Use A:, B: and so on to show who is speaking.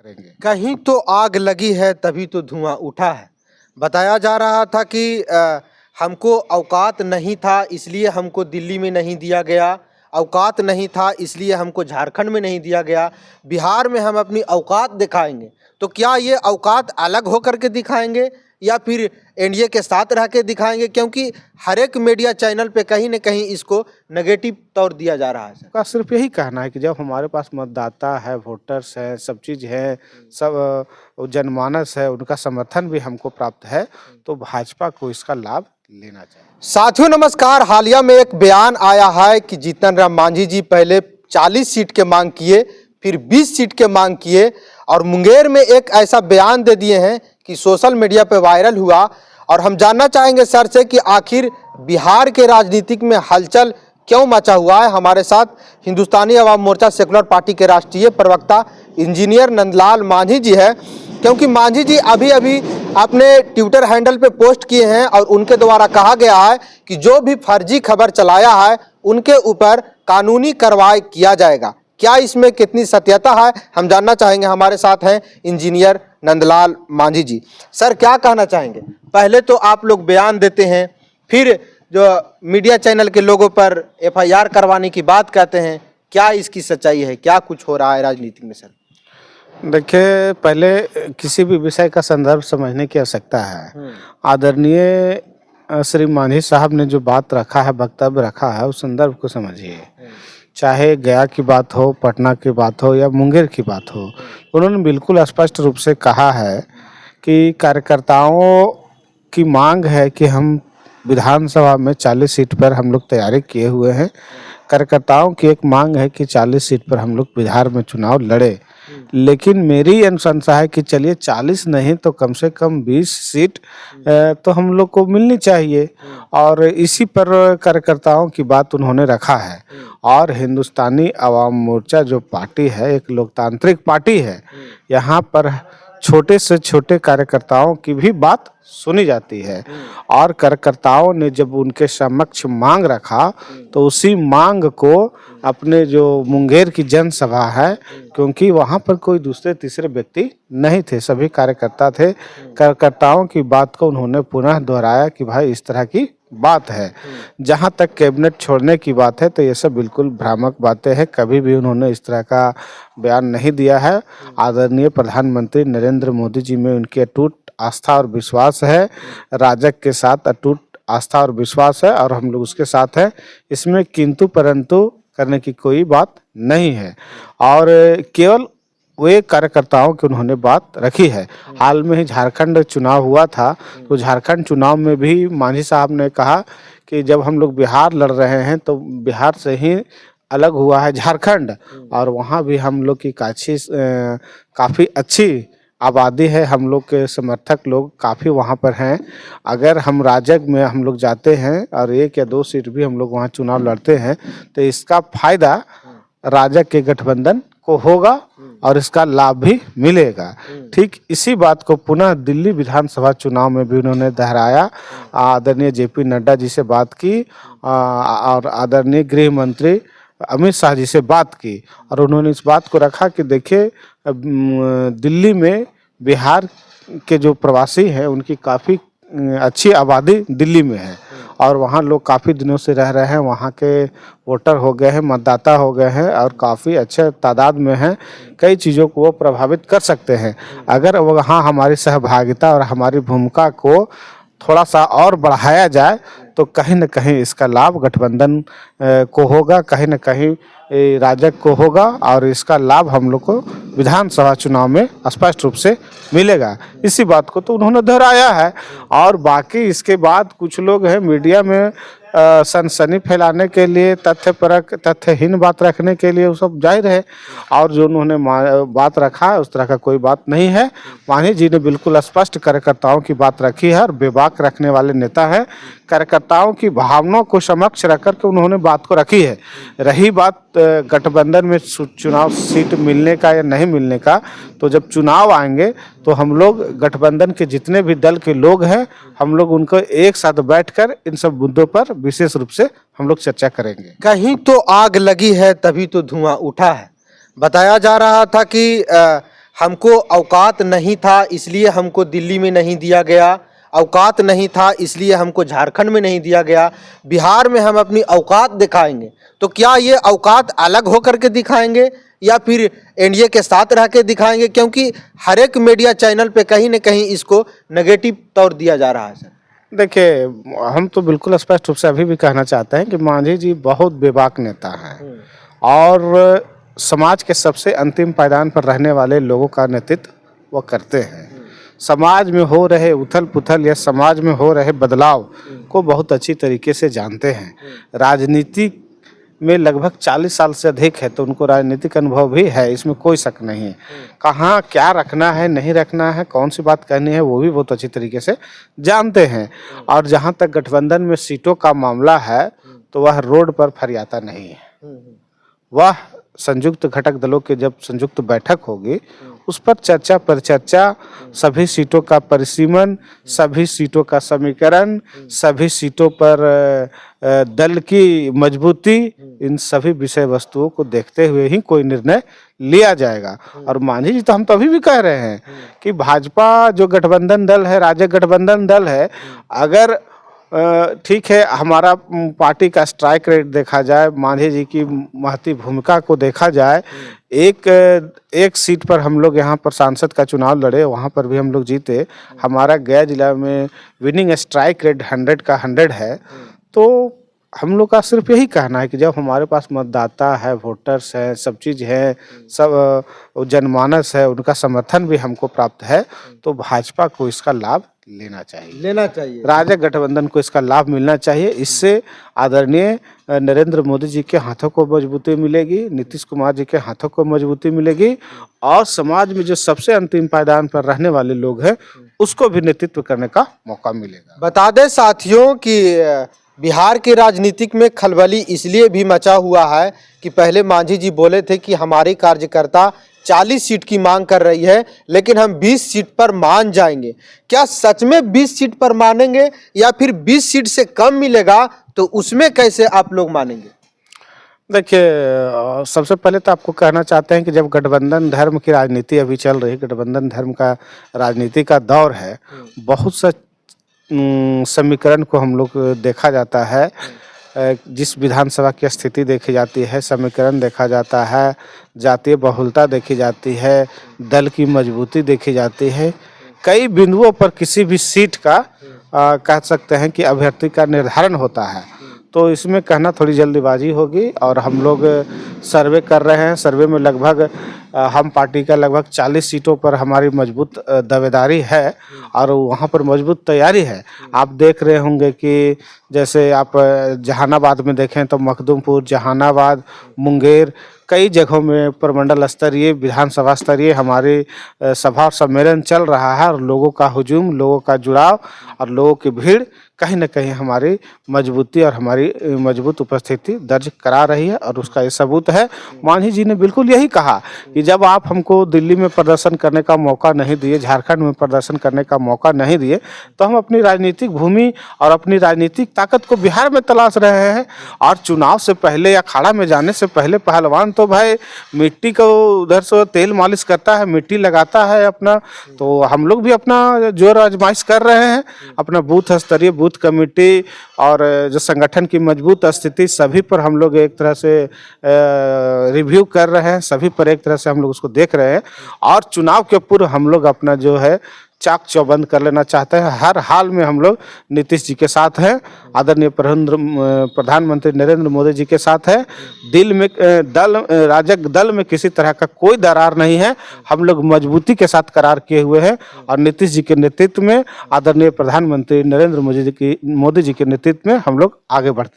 A: करेंगे।
B: कहीं तो आग लगी है तभी तो धुआं उठा है। बताया जा रहा था कि हमको औकात नहीं था इसलिए हमको दिल्ली में नहीं दिया गया, औकात नहीं था इसलिए हमको झारखंड में नहीं दिया गया, बिहार में हम अपनी औकात दिखाएंगे। तो क्या ये औकात अलग होकर के दिखाएंगे या फिर एनडीए के साथ रह के दिखाएंगे? क्योंकि हर एक मीडिया चैनल पे कहीं न कहीं इसको नेगेटिव तौर दिया जा रहा है।
A: का सिर्फ यही कहना है कि जब हमारे पास मतदाता है, वोटर्स है, सब चीज़ है, सब जनमानस है, उनका समर्थन भी हमको प्राप्त है, तो भाजपा को इसका लाभ लेना चाहिए।
B: साथियों नमस्कार। हालिया में एक बयान आया है कि जीतन राम मांझी जी पहले 40 सीट के मांग किए, फिर 20 सीट के मांग किए और मुंगेर में एक ऐसा बयान दे दिए हैं कि सोशल मीडिया पे वायरल हुआ। और हम जानना चाहेंगे सर से कि आखिर बिहार के राजनीतिक में हलचल क्यों मचा हुआ है। हमारे साथ हिंदुस्तानी अवाम मोर्चा सेकुलर पार्टी के राष्ट्रीय प्रवक्ता इंजीनियर नंदलाल मांझी जी है। क्योंकि मांझी जी अभी अभी अपने ट्विटर हैंडल पे पोस्ट किए हैं और उनके द्वारा कहा गया है कि जो भी फर्जी खबर चलाया है उनके ऊपर कानूनी कार्रवाई किया जाएगा। क्या इसमें कितनी सत्यता है हम जानना चाहेंगे। हमारे साथ हैं इंजीनियर नंदलाल मांझी जी। सर क्या कहना चाहेंगे? पहले तो आप लोग बयान देते हैं, फिर जो मीडिया चैनल के लोगों पर एफआईआर करवाने की बात कहते हैं, क्या इसकी सच्चाई है? क्या कुछ हो रहा है राजनीति में सर?
A: देखिए, पहले किसी भी विषय का संदर्भ समझने की आवश्यकता है। आदरणीय श्री मांझी साहब ने जो बात रखा है, वक्तव्य रखा है, उस संदर्भ को समझिए। चाहे गया की बात हो, पटना की बात हो या मुंगेर की बात हो, उन्होंने बिल्कुल स्पष्ट रूप से कहा है कि कार्यकर्ताओं की मांग है कि हम विधानसभा में 40 सीट पर हम लोग तैयारी किए हुए हैं। कार्यकर्ताओं की एक मांग है कि 40 सीट पर हम लोग बिहार में चुनाव लड़े। लेकिन मेरी अनुशंसा है कि चलिए 40 नहीं तो कम से कम 20 सीट तो हम लोग को मिलनी चाहिए। और इसी पर कार्यकर्ताओं की बात उन्होंने रखा है। और हिंदुस्तानी अवाम मोर्चा जो पार्टी है, एक लोकतांत्रिक पार्टी है। यहाँ पर छोटे से छोटे कार्यकर्ताओं की भी बात सुनी जाती है। और कार्यकर्ताओं ने जब उनके समक्ष मांग रखा तो उसी मांग को अपने जो मुंगेर की जनसभा है, क्योंकि वहाँ पर कोई दूसरे तीसरे व्यक्ति नहीं थे, सभी कार्यकर्ता थे, कार्यकर्ताओं की बात को उन्होंने पुनः दोहराया कि भाई इस तरह की बात है। जहाँ तक कैबिनेट छोड़ने की बात है तो ये सब बिल्कुल भ्रामक बातें हैं। कभी भी उन्होंने इस तरह का बयान नहीं दिया है। आदरणीय प्रधानमंत्री नरेंद्र मोदी जी में उनकी अटूट आस्था और विश्वास है। राजग के साथ अटूट आस्था और विश्वास है और हम लोग उसके साथ हैं। इसमें किंतु परंतु करने की कोई बात नहीं है। और केवल वे कार्यकर्ताओं की उन्होंने बात रखी है। हाल में ही झारखंड चुनाव हुआ था, तो झारखंड चुनाव में भी मांझी साहब ने कहा कि जब हम लोग बिहार लड़ रहे हैं तो बिहार से ही अलग हुआ है झारखंड, और वहाँ भी हम लोग की काफ़ी अच्छी आबादी है। हम लोग के समर्थक लोग काफ़ी वहाँ पर हैं। अगर हम राजग में हम लोग जाते हैं और 1 या 2 सीट भी हम लोग वहाँ चुनाव लड़ते हैं तो इसका फायदा राजग के गठबंधन को होगा और इसका लाभ भी मिलेगा। ठीक इसी बात को पुनः दिल्ली विधानसभा चुनाव में भी उन्होंने दोहराया। आदरणीय जेपी नड्डा जी से बात की और आदरणीय गृह मंत्री अमित शाह जी से बात की और उन्होंने इस बात को रखा कि देखिए दिल्ली में बिहार के जो प्रवासी हैं उनकी काफ़ी अच्छी आबादी दिल्ली में है और वहाँ लोग काफ़ी दिनों से रह रहे हैं। वहाँ के वोटर हो गए हैं, मतदाता हो गए हैं और काफ़ी अच्छे तादाद में हैं। कई चीज़ों को वो प्रभावित कर सकते हैं। अगर वहाँ हमारी सहभागिता और हमारी भूमिका को थोड़ा सा और बढ़ाया जाए तो कहीं न कहीं इसका लाभ गठबंधन को होगा, कहीं न कहीं राजग को होगा और इसका लाभ हम लोग को विधानसभा चुनाव में स्पष्ट रूप से मिलेगा। इसी बात को तो उन्होंने दोहराया है। और बाकी इसके बाद कुछ लोग हैं मीडिया में सनसनी फैलाने के लिए, तथ्यपरक तथ्यहीन बात रखने के लिए, वो सब जाहिर है। और जो उन्होंने बात रखा है उस तरह का कोई बात नहीं है। मांझी जी ने बिल्कुल स्पष्ट कार्यकर्ताओं की बात रखी है और बेबाक रखने वाले नेता है। कार्यकर्ताओं की भावनाओं को समक्ष रख कर के उन्होंने बात को रखी है। रही बात गठबंधन में चुनाव सीट मिलने का या नहीं मिलने का, तो जब चुनाव आएंगे तो हम लोग गठबंधन के जितने भी दल के लोग हैं हम लोग उनको एक साथ बैठकर इन सब मुद्दों पर विशेष रूप से हम लोग चर्चा करेंगे।
B: कहीं तो आग लगी है तभी तो धुआं उठा है। बताया जा रहा था कि हमको औकात नहीं था इसलिए हमको दिल्ली में नहीं दिया गया, औकात नहीं था इसलिए हमको झारखंड में नहीं दिया गया, बिहार में हम अपनी औकात दिखाएंगे। तो क्या ये औकात अलग होकर के दिखाएंगे या फिर एनडीए के साथ रह के दिखाएंगे? क्योंकि हर एक मीडिया चैनल पे कहीं न कहीं इसको नेगेटिव तौर दिया जा रहा है सर।
A: देखिए, हम तो बिल्कुल स्पष्ट रूप से अभी भी कहना चाहते हैं कि मांझी जी बहुत बेबाक नेता हैं और समाज के सबसे अंतिम पायदान पर रहने वाले लोगों का नेतृत्व वो करते हैं। समाज में हो रहे उथल पुथल या समाज में हो रहे बदलाव को बहुत अच्छी तरीके से जानते हैं। राजनीति में लगभग 40 साल से अधिक है, तो उनको राजनीतिक अनुभव भी है, इसमें कोई शक नहीं है। कहाँ क्या रखना है, नहीं रखना है, कौन सी बात कहनी है, वो भी बहुत अच्छी तरीके से जानते हैं। और जहाँ तक गठबंधन में सीटों का मामला है, तो वह रोड पर फरियाता नहीं है। वह संयुक्त घटक दलों के जब संयुक्त बैठक होगी, उस पर चर्चा परिचर्चा, सभी सीटों का परिसीमन, सभी सीटों का समीकरण, सभी सीटों पर दल की मजबूती, इन सभी विषय वस्तुओं को देखते हुए ही कोई निर्णय लिया जाएगा। और मांझी जी तो हम तो अभी भी कह रहे हैं कि भाजपा जो गठबंधन दल है, राज्य गठबंधन दल है, अगर ठीक है हमारा पार्टी का स्ट्राइक रेट देखा जाए, मांझी जी की महती भूमिका को देखा जाए, एक सीट पर हम लोग यहाँ पर सांसद का चुनाव लड़े, वहाँ पर भी हम लोग जीते। हमारा गया जिला में विनिंग स्ट्राइक रेट 100 का 100 है। तो हम लोग का सिर्फ यही कहना है कि जब हमारे पास मतदाता है, वोटर्स है, सब चीज़ है, सब जनमानस है, उनका समर्थन भी हमको प्राप्त है, तो भाजपा को इसका लाभ लेना चाहिए। राज्य गठबंधन को इसका लाभ मिलना चाहिए। इससे आदरणीय नरेंद्र मोदी जी के हाथों को मजबूती मिलेगी, नीतीश कुमार जी के हाथों को मजबूती मिलेगी और समाज में जो सबसे अंतिम पायदान पर रहने वाले लोग हैं, उसको भी नेतृत्व करने का मौका मिलेगा।
B: बता दें साथियों कि बिहार के राजनीतिक में खलबली इसलिए भी मचा हुआ है कि पहले मांझी जी बोले थे कि हमारे कार्यकर्ता 40 सीट की मांग कर रही है, लेकिन हम 20 सीट पर मान जाएंगे। क्या सच में 20 सीट पर मानेंगे या फिर 20 सीट से कम मिलेगा तो उसमें कैसे आप लोग मानेंगे?
A: देखिए, सबसे पहले तो आपको कहना चाहते हैं कि जब गठबंधन धर्म की राजनीति अभी चल रही, गठबंधन धर्म का राजनीति का दौर है, बहुत सा समीकरण को हम लोग देखा जाता है। जिस विधानसभा की स्थिति देखी जाती है, समीकरण देखा जाता है, जातीय बहुलता देखी जाती है, दल की मजबूती देखी जाती है, कई बिंदुओं पर किसी भी सीट का कह सकते हैं कि अभ्यर्थी का निर्धारण होता है। तो इसमें कहना थोड़ी जल्दीबाजी होगी और हम लोग सर्वे कर रहे हैं। सर्वे में लगभग हम पार्टी का लगभग 40 सीटों पर हमारी मजबूत दावेदारी है और वहाँ पर मजबूत तैयारी है। आप देख रहे होंगे कि जैसे आप जहानाबाद में देखें तो मखदूमपुर, जहानाबाद, मुंगेर, कई जगहों में प्रमंडल स्तरीय, विधानसभा स्तरीय हमारी सभा और सम्मेलन चल रहा है और लोगों का हुजूम, लोगों का जुड़ाव और लोगों की भीड़ कहीं न कहीं हमारी मजबूती और हमारी मजबूत उपस्थिति दर्ज करा रही है और उसका ये सबूत है। मांझी जी ने बिल्कुल यही कहा कि जब आप हमको दिल्ली में प्रदर्शन करने का मौका नहीं दिए, झारखंड में प्रदर्शन करने का मौका नहीं दिए, तो हम अपनी राजनीतिक भूमि और अपनी राजनीतिक ताकत को बिहार में तलाश रहे हैं। और चुनाव से पहले या अखाड़ा में जाने से पहले पहलवान तो भाई मिट्टी को उधर से तेल मालिश करता है, मिट्टी लगाता है अपना। तो हम लोग भी अपना जोर आजमाइश कर रहे हैं, अपना बूथ स्तरीय, बूथ कमेटी और जो संगठन की मजबूत स्थिति, सभी पर हम लोग एक तरह से रिव्यू कर रहे हैं, सभी पर एक तरह से हम लोग उसको देख रहे हैं। और चुनाव के पूर्व हम लोग अपना जो है चाक चौबंद कर लेना चाहते हैं। हर हाल में हम लोग नीतीश जी के साथ हैं, आदरणीय प्रधानमंत्री नरेंद्र मोदी जी के साथ हैं। दिल में राजग दल में किसी तरह का कोई दरार नहीं है, हम लोग मजबूती के साथ करार किए हुए हैं और नीतीश जी के नेतृत्व में, आदरणीय प्रधानमंत्री नरेंद्र मोदी जी के नेतृत्व में हम लोग आगे बढ़ते हैं।